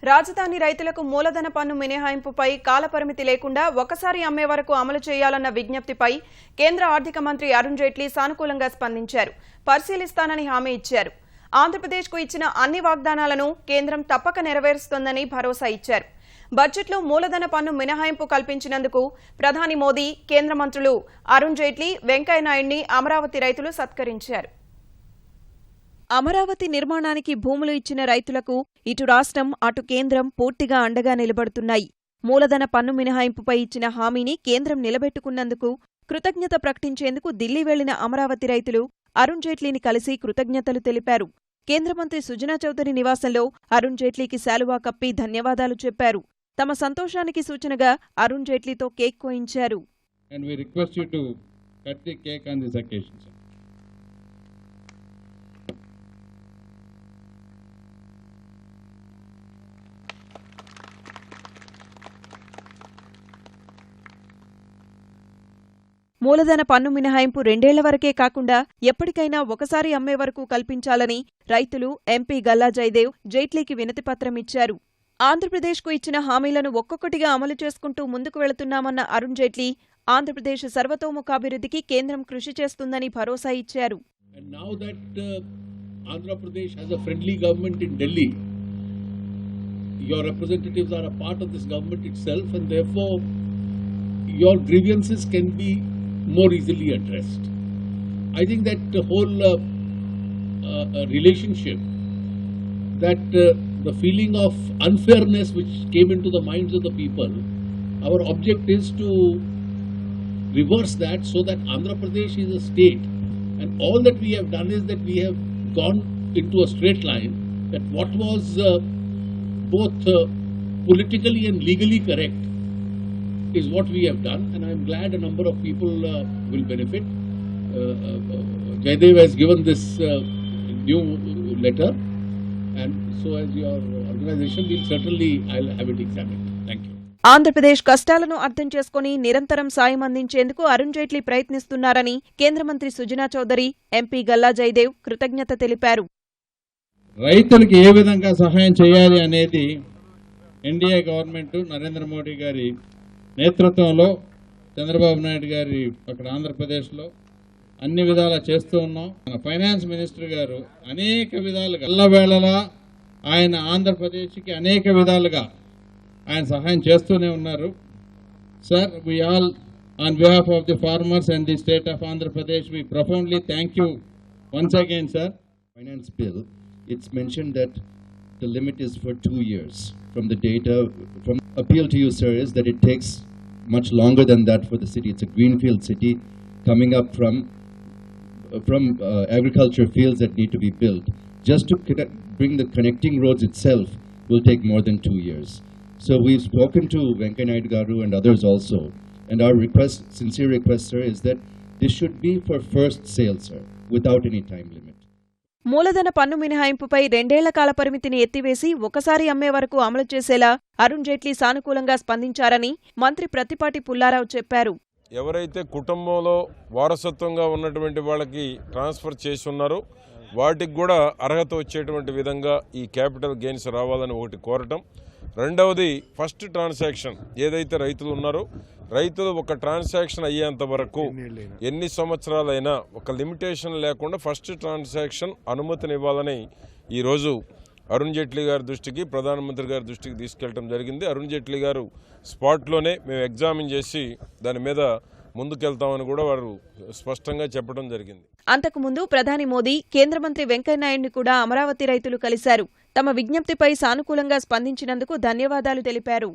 రాజధాని రైతులకు మూలధన పన్ను మినహాయింపుపై కాలపరిమితి లేకుండా ఒకసారి అమ్మే వరకు అమలు చేయాలన్న విజ్ఞప్తిపై కేంద్ర ఆర్థిక మంత్రి అరుణ్ జైట్లీ సానుకూలంగా స్పందించారు. పరిశీలిస్తానని హామీ ఇచ్చారు. ఆంధ్రప్రదేశ్కు ఇచ్చిన అన్ని వాగ్దానాలను కేంద్రం తప్పక నెరవేరుస్తోందని భరోసా ఇచ్చారు. బడ్జెట్లో మూలధన పన్ను మినహాయింపు కల్పించినందుకు ప్రధాని మోదీ, కేంద్ర మంత్రులు అరుణ్ జైట్లీ, వెంకయ్యనాయుడిని అమరావతి రైతులు సత్కరించారు. అమరావతి నిర్మాణానికి భూములు ఇచ్చిన రైతులకు ఇటు రాష్ట్రం, అటు కేంద్రం పూర్తిగా అండగా నిలబడుతున్నాయి. మూలధన పన్ను మినహాయింపుపై ఇచ్చిన హామీని కేంద్రం నిలబెట్టుకున్నందుకు కృతజ్ఞత ప్రకటించేందుకు ఢిల్లీ వెళ్లిన అమరావతి రైతులు అరుణ్ జైట్లీని కలిసి కృతజ్ఞతలు తెలిపారు. కేంద్ర మంత్రి సుజనా చౌదరి నివాసంలో అరుణ్ జైట్లీకి శాలువా కప్పి ధన్యవాదాలు చెప్పారు. తమ సంతోషానికి సూచనగా అరుణ్ జైట్లీతో కేక్ కోయించారు. మూలధన పన్ను మినహాయింపు 2 ఏళ్ల వరకే కాకుండా ఎప్పటికైనా ఒకసారి అమ్మే వరకు కల్పించాలని రైతులు ఎంపీ గల్లా జయదేవ్ జైట్లీకి వినతిపత్రం ఇచ్చారు. ఆంధ్రప్రదేశ్కు ఇచ్చిన హామీలను ఒక్కొక్కటిగా అమలు చేసుకుంటూ ముందుకు వెళుతున్నామన్న అరుణ్ జైట్లీ ఆంధ్రప్రదేశ్ సర్వతోముఖాభివృద్ధికి కేంద్రం కృషి చేస్తుందని భరోసా ఇచ్చారు. more easily addressed. I think that the whole relationship, that the feeling of unfairness which came into the minds of the people, our object is to reverse that so that Andhra Pradesh is a state, and all that we have done is that we have gone into a straight line, that what was both politically and legally correct is what we have done, and I am glad a number of people will benefit. Jaydev has given this new letter, and so as your organization will certainly I'll have it examined. Thank you. Andhra Pradesh కష్టాలను అర్థం చేసుకుని నిరంతరం సాయం అందించేందుకు అరుణ్ జైట్లీ ప్రయత్నిస్తున్నారని కేంద్ర మంత్రి Sujana Chowdary, MP Galla Jayadev కృతజ్ఞత తెలిపారు. రైతులకు ఏ విధంగా సహాయం చేయాలి అనేది ఎన్డీఏ గవర్నమెంట్ నరేంద్ర మోడీ గారి నేతృత్వంలో, చంద్రబాబు నాయుడు గారి అక్కడ ఆంధ్రప్రదేశ్లో అన్ని విధాలా చేస్తూ ఉన్నాం. మన ఫైనాన్స్ మినిస్టర్ గారు అనేక విధాలుగా అల్లవేళలా ఆయన ఆంధ్రప్రదేశ్కి అనేక విధాలుగా ఆయన సహాయం చేస్తూనే ఉన్నారు. Sir, we all on behalf of the farmers and the state of Andhra Pradesh, we profoundly thank you once again, sir. Finance bill, it's mentioned that the limit is for 2 years. From the data, from appeal to you, sir, is that it takes much longer than that for the city. It's a greenfield city coming up from agriculture fields that need to be built. Just to bring the connecting roads itself will take more than 2 years. So we've spoken to Venkaiah Naidu Garu and others also, and our request, sincere request, sir, is that this should be for first sale, sir, without any time limit. మూలధన పన్ను మినహాయింపుపై 2 ఏళ్ల కాల పరిమితిని ఎత్తివేసి ఒకసారి అమ్మే వరకు అమలు చేసేలా అరుణ్ జైట్లీ సానుకూలంగా స్పందించారని మంత్రి ప్రత్తిపాటి పుల్లారావు చెప్పారు. ఎవరైతే కుటుంబంలో వారసత్వంగా ఉన్నటువంటి వాళ్ళకి ట్రాన్స్ఫర్ చేసి ఉన్నారో వాటికి కూడా అర్హత వచ్చేటువంటి విధంగా ఈ క్యాపిటల్ గెయిన్స్ రావాలని ఒకటి కోరటం. రెండవది, ఫస్ట్ ట్రాన్సాక్షన్ ఏదైతే రైతులు ఉన్నారో రైతులు ఒక ట్రాన్సాక్షన్ అయ్యేంత వరకు ఎన్ని సంవత్సరాలైనా ఒక లిమిటేషన్ లేకుండా ఫస్ట్ ట్రాన్సాక్షన్ అనుమతినివ్వాలని ఈరోజు అరుణ్ జైట్లీ గారి దృష్టికి, ప్రధానమంత్రి గారి దృష్టికి తీసుకెళ్లడం జరిగింది. అరుణ్ జైట్లీ గారు స్పాట్లోనే మేము ఎగ్జామిన్ చేసి దాని మీద ముందుకెళ్తామని కూడా వారు స్పష్టంగా చెప్పడం జరిగింది. అంతకుముందు ప్రధాని మోదీ, కేంద్ర మంత్రి వెంకయ్యనాయుడిని కూడా అమరావతి రైతులు కలిశారు. తమ విజ్ఞప్తిపై సానుకూలంగా స్పందించినందుకు ధన్యవాదాలు తెలిపారు.